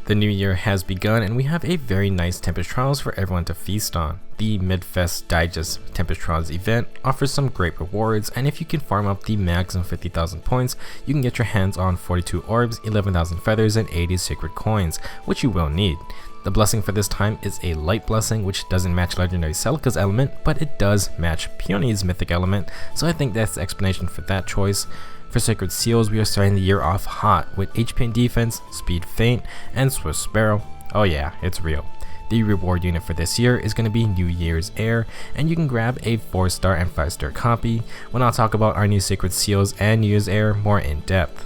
The new year has begun and we have a very nice Tempest Trials for everyone to feast on. The Mid-Fest Digest Tempest Trials event offers some great rewards, and if you can farm up the maximum 50,000 points, you can get your hands on 42 orbs, 11,000 feathers, and 80 sacred coins, which you will need. The blessing for this time is a light blessing, which doesn't match legendary Celica's element, but it does match Peony's mythic element, so I think that's the explanation for that choice. For Sacred Seals, we are starting the year off hot with HP and defense, Spd Feint, and Swift Sparrow. Oh yeah, it's real. The reward unit for this year is going to be Years Eir, and you can grab a 4-star and 5-star copy when I'll talk about our new Sacred Seals and Years Eir more in depth.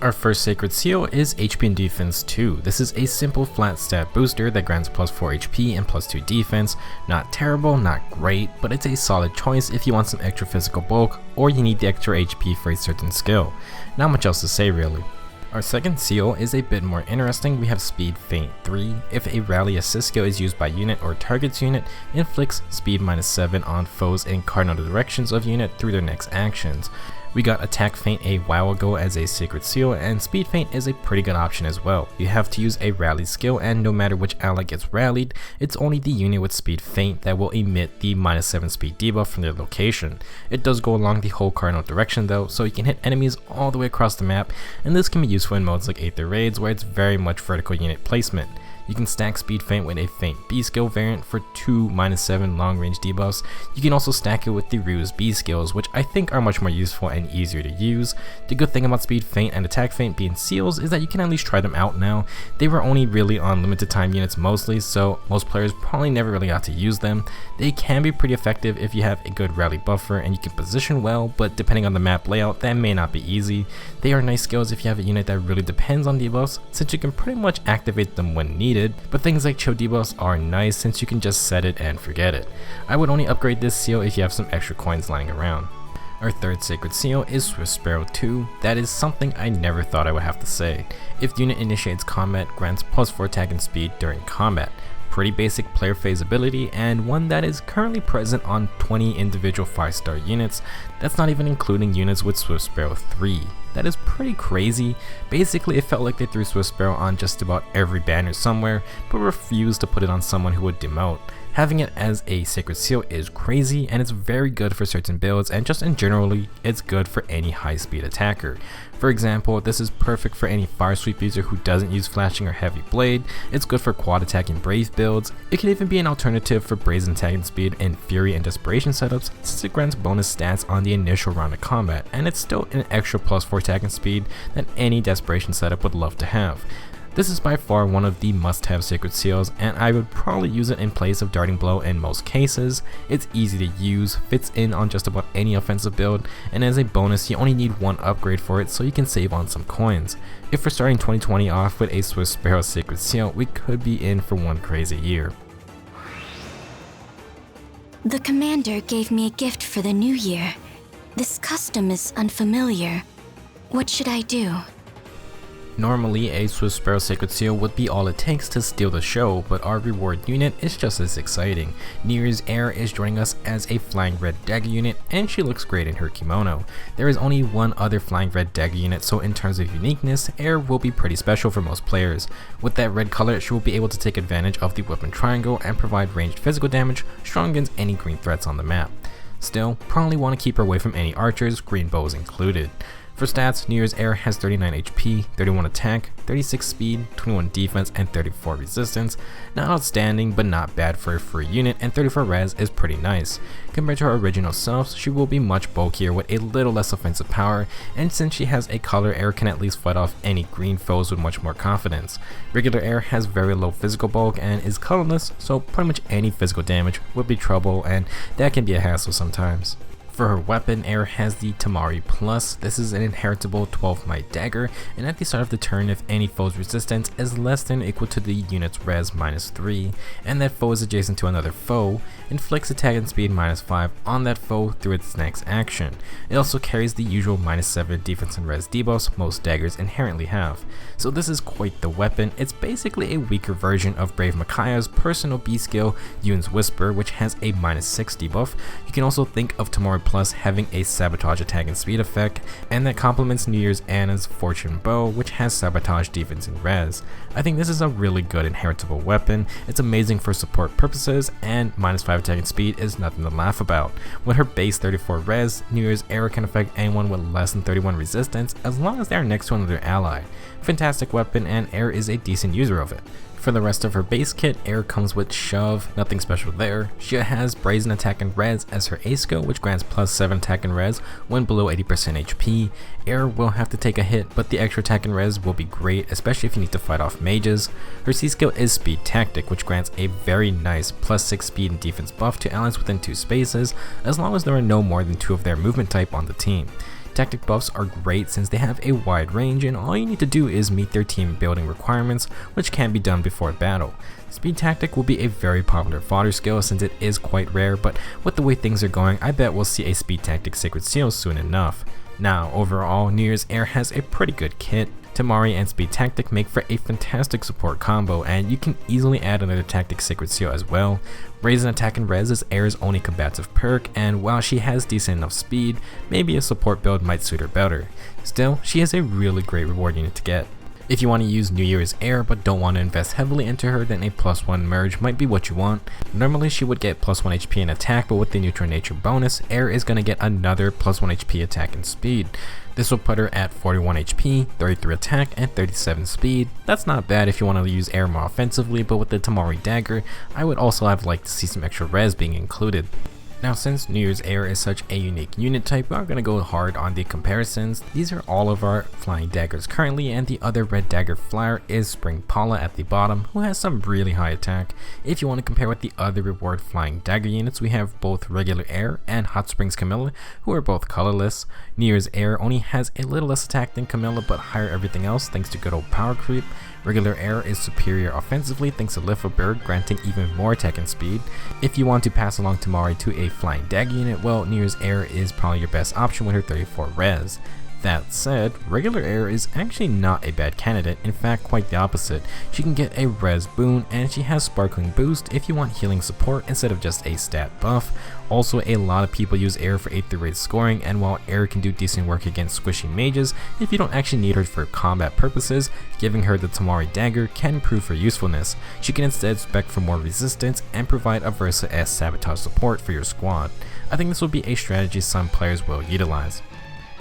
Our first Sacred Seal is HP and Defense 2. This is a simple flat stat booster that grants plus 4 HP and plus 2 defense. Not terrible, not great, but it's a solid choice if you want some extra physical bulk or you need the extra HP for a certain skill. Not much else to say really. Our second seal is a bit more interesting. We have Spd Feint 3. If a rally assist skill is used by unit or target's unit, inflicts speed -7 on foes in cardinal directions of unit through their next actions. We got Attack Feint a while ago as a Sacred Seal, and Spd Feint is a pretty good option as well. You have to use a rally skill, and no matter which ally gets rallied, it's only the unit with Spd Feint that will emit the -7 speed debuff from their location. It does go along the whole cardinal direction though, so you can hit enemies all the way across the map, and this can be useful in modes like Aether Raids where it's very much vertical unit placement. You can stack Spd Feint with a Feint B skill variant for 2 -7 long range debuffs. You can also stack it with the Ruse B skills, which I think are much more useful and easier to use. The good thing about Spd Feint and Attack Feint being seals is that you can at least try them out now. They were only really on limited time units mostly, so most players probably never really got to use them. They can be pretty effective if you have a good rally buffer and you can position well, but depending on the map layout, that may not be easy. They are nice skills if you have a unit that really depends on debuffs, since you can pretty much activate them when needed. But things like chill debuffs are nice since you can just set it and forget it. I would only upgrade this seal if you have some extra coins lying around. Our third Sacred Seal is Swift Sparrow 2. That is something I never thought I would have to say. If the unit initiates combat, grants +4 attack and speed during combat. Pretty basic player phase ability, and one that is currently present on 20 individual 5-star units. That's not even including units with Swift Sparrow 3. That is pretty crazy. Basically, it felt like they threw Swift Sparrow on just about every banner somewhere, but refused to put it on someone who would demote. Having it as a Sacred Seal is crazy, and it's very good for certain builds, and just in generally, it's good for any high speed attacker. For example, this is perfect for any Fire Sweep user who doesn't use Flashing or Heavy Blade. It's good for quad attack and Brave builds. It can even be an alternative for Brazen attack and speed in Fury and Desperation setups, since it grants bonus stats on the initial round of combat, and it's still an extra +4 attack and speed that any Desperation setup would love to have. This is by far one of the must-have Sacred Seals, and I would probably use it in place of Darting Blow in most cases. It's easy to use, fits in on just about any offensive build, and as a bonus you only need one upgrade for it, so you can save on some coins. If we're starting 2020 off with a Swift Sparrow Sacred Seal, we could be in for one crazy year. The commander gave me a gift for the new year. This custom is unfamiliar. What should I do? Normally, a Swift Sparrow Sacred Seal would be all it takes to steal the show, but our reward unit is just as exciting. Years Eir is joining us as a Flying Red Dagger unit, and she looks great in her kimono. There is only one other Flying Red Dagger unit, so in terms of uniqueness, Eir will be pretty special for most players. With that red color, she will be able to take advantage of the weapon triangle and provide ranged physical damage, strong against any green threats on the map. Still, probably want to keep her away from any archers, green bows included. For stats, Years Eir has 39 HP, 31 attack, 36 speed, 21 defense, and 34 resistance. Not outstanding, but not bad for a free unit, and 34 res is pretty nice. Compared to her original self, she will be much bulkier with a little less offensive power, and since she has a color, Eir can at least fight off any green foes with much more confidence. Regular Eir has very low physical bulk and is colorless, so pretty much any physical damage would be trouble, and that can be a hassle sometimes. For her weapon, Eir has the Tamari Plus. This is an inheritable 12 might dagger, and at the start of the turn, if any foe's resistance is less than or equal to the unit's res -3, and that foe is adjacent to another foe, inflicts attack and speed -5 on that foe through its next action. It also carries the usual -7 defense and res debuffs most daggers inherently have. So this is quite the weapon. It's basically a weaker version of Brave Micaiah's personal B skill, Yoon's Whisper, which has a -6 debuff. You can also think of Tamari Plus having a sabotage attack and speed effect, and that complements New Year's Anna's Fortune Bow, which has sabotage, defense, and res. I think this is a really good inheritable weapon. It's amazing for support purposes, and minus 5 attack and speed is nothing to laugh about. With her base 34 res, New Year's Eir can affect anyone with less than 31 resistance as long as they are next to another ally. Fantastic weapon, and Eir is a decent user of it. For the rest of her base kit, Eir comes with Shove, nothing special there. She has Brazen Attack and Res as her ace skill, which grants plus 7 attack and res when below 80% HP. Eir will have to take a hit, but the extra attack and res will be great, especially if you need to fight off mages. Her C skill is Speed Tactic, which grants a very nice plus 6 speed and defense buff to allies within 2 spaces, as long as there are no more than 2 of their movement type on the team. Tactic buffs are great since they have a wide range, and all you need to do is meet their team building requirements, which can be done before battle. Speed Tactic will be a very popular fodder skill since it is quite rare, but with the way things are going, I bet we'll see a Speed Tactic Sacred Seal soon enough. Now, overall, New Year's Eir has a pretty good kit. Tamari and Speed Tactic make for a fantastic support combo, and you can easily add another Tactic Sacred Seal as well. Brazen Attack and Res is Eir's only combative perk, and while she has decent enough speed, maybe a support build might suit her better. Still, she is a really great reward unit to get. If you want to use New Year's Eir but don't want to invest heavily into her, then a plus 1 merge might be what you want. Normally she would get plus 1 HP in attack, but with the neutral nature bonus, Eir is going to get another plus 1 HP attack and speed. This will put her at 41 HP, 33 attack, and 37 speed. That's not bad if you want to use Eir more offensively, but with the Tamari dagger, I would also have liked to see some extra res being included. Now, since New Year's Eir is such a unique unit type, we are going to go hard on the comparisons. These are all of our flying daggers currently, and the other red dagger flyer is Spring Paula at the bottom, who has some really high attack. If you want to compare with the other reward flying dagger units, we have both Regular Eir and Hot Springs Camilla, who are both colorless. New Year's Eir only has a little less attack than Camilla, but higher everything else thanks to good old power creep. Regular Eir is superior offensively thanks to Lift a Bird, granting even more attack and speed. If you want to pass along Tamari to a flying dagger unit, well, New Year's Eir is probably your best option with her 34 res. That said, Regular Eir is actually not a bad candidate, in fact quite the opposite. She can get a res boon, and she has Sparkling Boost if you want healing support instead of just a stat buff. Also, a lot of people use Eir for 8th rate scoring, and while Eir can do decent work against squishy mages, if you don't actually need her for combat purposes, giving her the Tamari dagger can improve her usefulness. She can instead spec for more resistance and provide a Versa S sabotage support for your squad. I think this will be a strategy some players will utilize.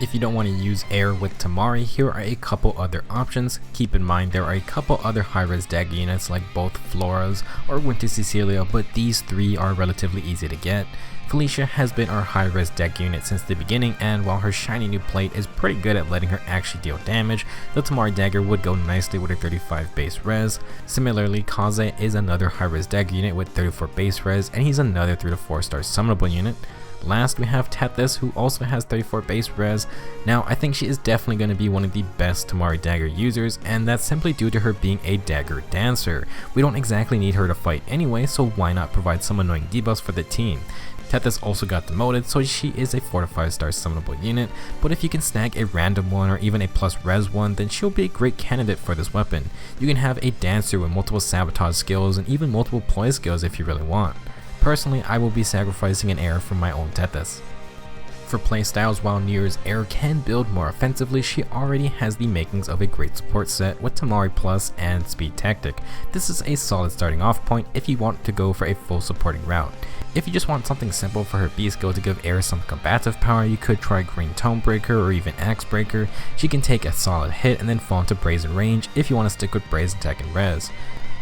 If you don't want to use Eir with Tamari, here are a couple other options. Keep in mind there are a couple other high-res dagger units like both Flora's or Winter Cecilia, but these 3 are relatively easy to get. Felicia has been our high-res dagger unit since the beginning, and while her shiny new plate is pretty good at letting her actually deal damage, the Tamari dagger would go nicely with her 35 base res. Similarly, Kaze is another high-res dagger unit with 34 base res, and he's another 3 to 4 star summonable unit. Last, we have Tethys, who also has 34 base res. Now, I think she is definitely going to be one of the best Tamari dagger users, and that's simply due to her being a dagger dancer. We don't exactly need her to fight anyway, so why not provide some annoying debuffs for the team? Tethys also got demoted, so she is a 4 to 5 star summonable unit, but if you can snag a random one or even a plus res one, then she'll be a great candidate for this weapon. You can have a dancer with multiple sabotage skills and even multiple ploy skills if you really want. Personally, I will be sacrificing an Eir for my own Tethys. For playstyles, while New Year's Eir can build more offensively, she already has the makings of a great support set with Tamari Plus and Speed Tactic. This is a solid starting off point if you want to go for a full supporting route. If you just want something simple for her B skill to give Eir some combative power, you could try Green Tonebreaker or even Axe Breaker. She can take a solid hit and then fall into Brazen range if you want to stick with Brazen Attack and Res.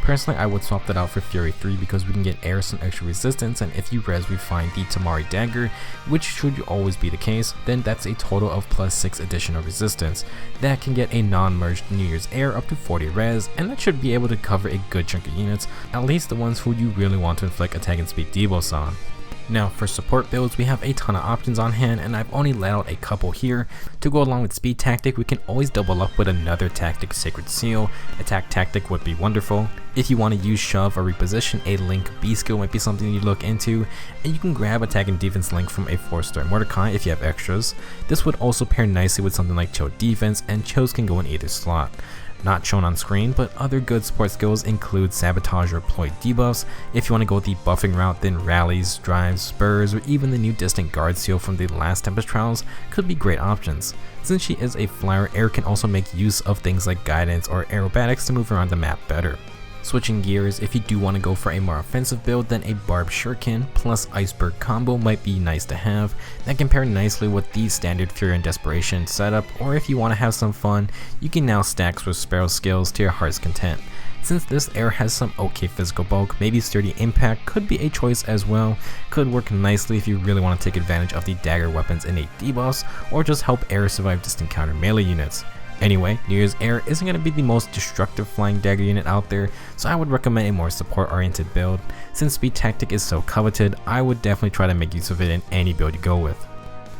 Personally, I would swap that out for Fury 3 because we can get Eir some extra resistance, and if you res we find the Tamari dagger, which should always be the case, then that's a total of plus 6 additional resistance. That can get a non-merged New Year's Eir up to 40 res, and that should be able to cover a good chunk of units, at least the ones who you really want to inflict attack and speed debuffs on. Now for support builds, we have a ton of options on hand, and I've only let out a couple here. To go along with Speed Tactic, we can always double up with another Tactic Sacred Seal. Attack Tactic would be wonderful. If you want to use Shove or Reposition, a Link B skill might be something you look into, and you can grab Attack and Defense Link from a 4-star Mordecai if you have extras. This would also pair nicely with something like Chill Defense, and Chills can go in either slot. Not shown on screen, but other good support skills include Sabotage or Ploy debuffs. If you want to go the buffing route, then Rallies, Drives, Spurs, or even the new Distant Guard seal from the last Tempest Trials could be great options. Since she is a flyer, Eir can also make use of things like Guidance or Aerobatics to move around the map better. Switching gears, if you do want to go for a more offensive build, then a Barb Shuriken plus Iceberg combo might be nice to have. That can pair nicely with the standard Fury and Desperation setup, or if you want to have some fun, you can now stack Swift Sparrow skills to your heart's content. Since this Eir has some okay physical bulk, maybe Sturdy Impact could be a choice as well. Could work nicely if you really want to take advantage of the dagger weapons innate debuffs, or just help Eir survive distant counter melee units. Anyway, Years Eir isn't going to be the most destructive flying dagger unit out there, so I would recommend a more support oriented build. Since Speed Tactic is so coveted, I would definitely try to make use of it in any build you go with.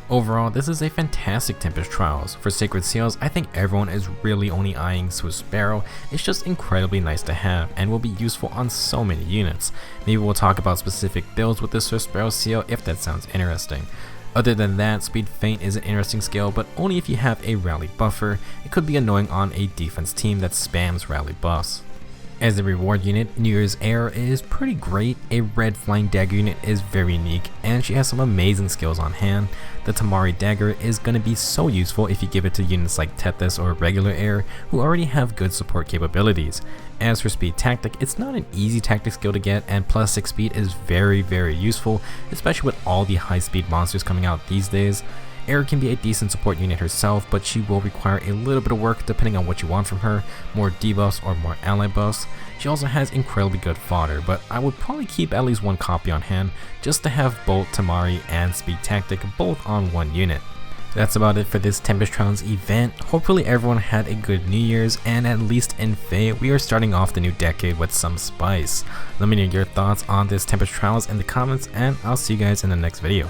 Overall, this is a fantastic Tempest Trials. For Sacred Seals, I think everyone is really only eyeing Swift Sparrow. It's just incredibly nice to have and will be useful on so many units. Maybe we'll talk about specific builds with the Swift Sparrow seal if that sounds interesting. Other than that, Spd Feint is an interesting skill, but only if you have a rally buffer. It could be annoying on a defense team that spams rally buffs. As a reward unit, Years Eir is pretty great. A red flying dagger unit is very unique, and she has some amazing skills on hand. The Tamari dagger is going to be so useful if you give it to units like Tethys or regular Eir, who already have good support capabilities. As for Speed Tactic, it's not an easy tactic skill to get, and plus 6 speed is very useful, especially with all the high speed monsters coming out these days. Eir can be a decent support unit herself, but she will require a little bit of work depending on what you want from her, more debuffs or more ally buffs. She also has incredibly good fodder, but I would probably keep at least one copy on hand just to have both Tamari and Speed Tactic both on one unit. That's about it for this Tempest Trials event. Hopefully everyone had a good New Year's, and at least in Fae, we are starting off the new decade with some spice. Let me know your thoughts on this Tempest Trials in the comments, and I'll see you guys in the next video.